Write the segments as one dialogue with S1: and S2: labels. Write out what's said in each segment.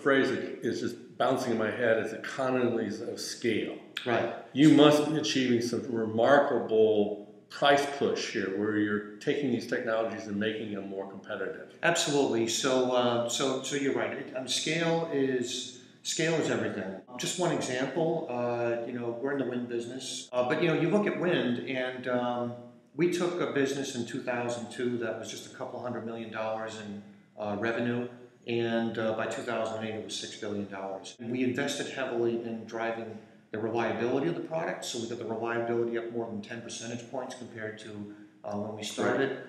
S1: phrase that is just bouncing in my head is economies of scale.
S2: Right.
S1: You must be achieving some remarkable price push here, where you're taking these technologies and making them more competitive.
S2: Absolutely. So you're right. Scale is everything. Just one example. We're in the wind business, but you look at wind, and we took a business in 2002 that was just a couple $100 million in revenue, and by 2008 it was $6 billion. And we invested heavily in driving the reliability of the product, so we got the reliability up more than 10 percentage points compared to when we started.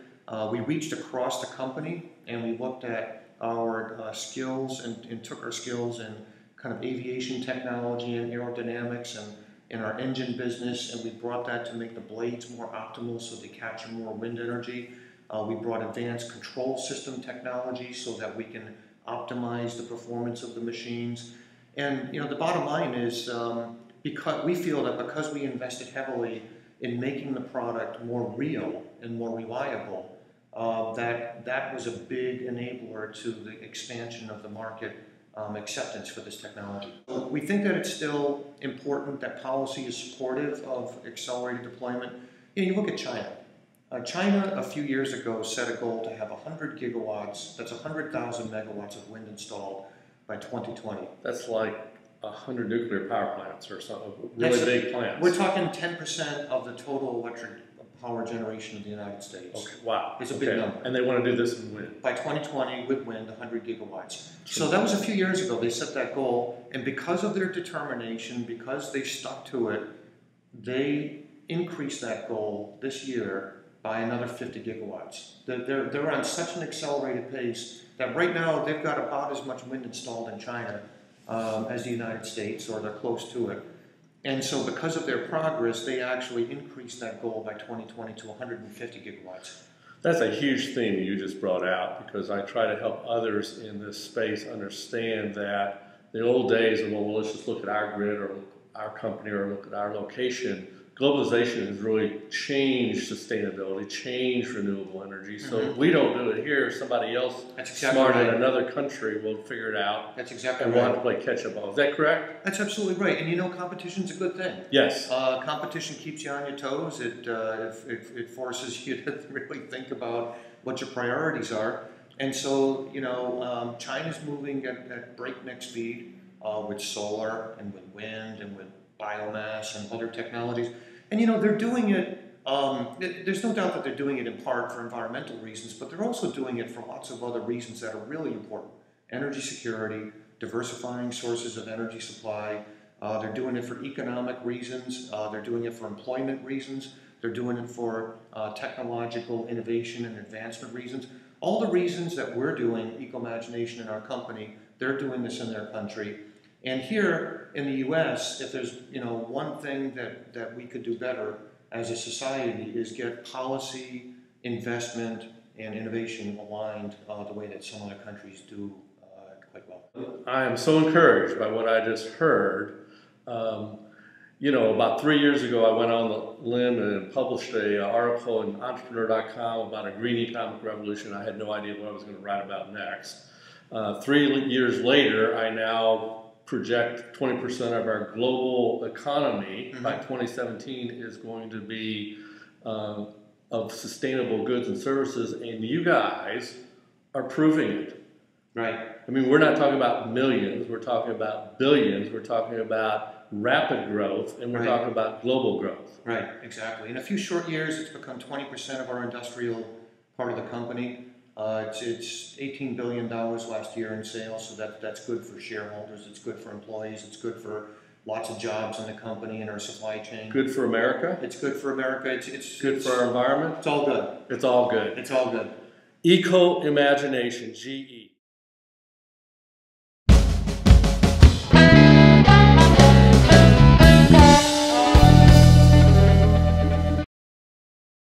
S2: We reached across the company, and we looked at our skills and took our skills in kind of aviation technology and aerodynamics and in our engine business, and we brought that to make the blades more optimal so they capture more wind energy. We brought advanced control system technology so that we can optimize the performance of the machines. And the bottom line is, because we feel that because we invested heavily in making the product more real and more reliable, that was a big enabler to the expansion of the market acceptance for this technology. We think that it's still important that policy is supportive of accelerated deployment. You look at China. China a few years ago set a goal to have 100 gigawatts, that's 100,000 megawatts of wind installed by 2020.
S1: That's like 100 nuclear power plants or something, really big plants.
S2: We're talking 10% of the total electric power generation of the United States.
S1: Okay, wow.
S2: It's a big number.
S1: And they want to do this in wind.
S2: By 2020, with wind, 100 gigawatts. So that was a few years ago. They set that goal, and because of their determination, because they stuck to it, they increased that goal this year by another 50 gigawatts. They're on such an accelerated pace that right now they've got about as much wind installed in China as the United States, or they're close to it. And so because of their progress, they actually increased that goal by 2020 to 150 gigawatts.
S1: That's a huge theme you just brought out, because I try to help others in this space understand that the old days of, well, let's just look at our grid or our company or look at our location. Globalization has really changed sustainability, changed renewable energy. So if we don't do it here, somebody else smart in another country will figure it out.
S2: That's exactly
S1: and
S2: right.
S1: we'll have to play catch-up ball. Is that correct?
S2: That's absolutely right. And competition's a good thing.
S1: Yes.
S2: Competition keeps you on your toes. It forces you to really think about what your priorities are. And so, China's moving at breakneck speed with solar and with wind and with biomass and other technologies. And they're doing it, there's no doubt that they're doing it in part for environmental reasons, but they're also doing it for lots of other reasons that are really important. Energy security, diversifying sources of energy supply. They're doing it for economic reasons. They're doing it for employment reasons. They're doing it for technological innovation and advancement reasons. All the reasons that we're doing ecomagination in our company, they're doing this in their country. And here in the U.S., if there's one thing that we could do better as a society is get policy, investment, and innovation aligned the way that some other countries do quite well.
S1: I am so encouraged by what I just heard. About 3 years ago, I went on the limb and published an article in Entrepreneur.com about a green economic revolution. I had no idea what I was going to write about next. 3 years later, I now project 20% of our global economy by 2017 is going to be of sustainable goods and services, and you guys are proving it.
S2: Right.
S1: I mean, we're not talking about millions, we're talking about billions, we're talking about rapid growth, and we're talking about global growth.
S2: Right, exactly. In a few short years, it's become 20% of our industrial part of the company. It's $18 billion last year in sales, so that's good for shareholders, it's good for employees, it's good for lots of jobs in the company and our supply chain.
S1: Good for America?
S2: It's good for America. It's
S1: good for our environment?
S2: It's all good.
S1: It's all good.
S2: It's all good.
S1: Eco-imagination, GE.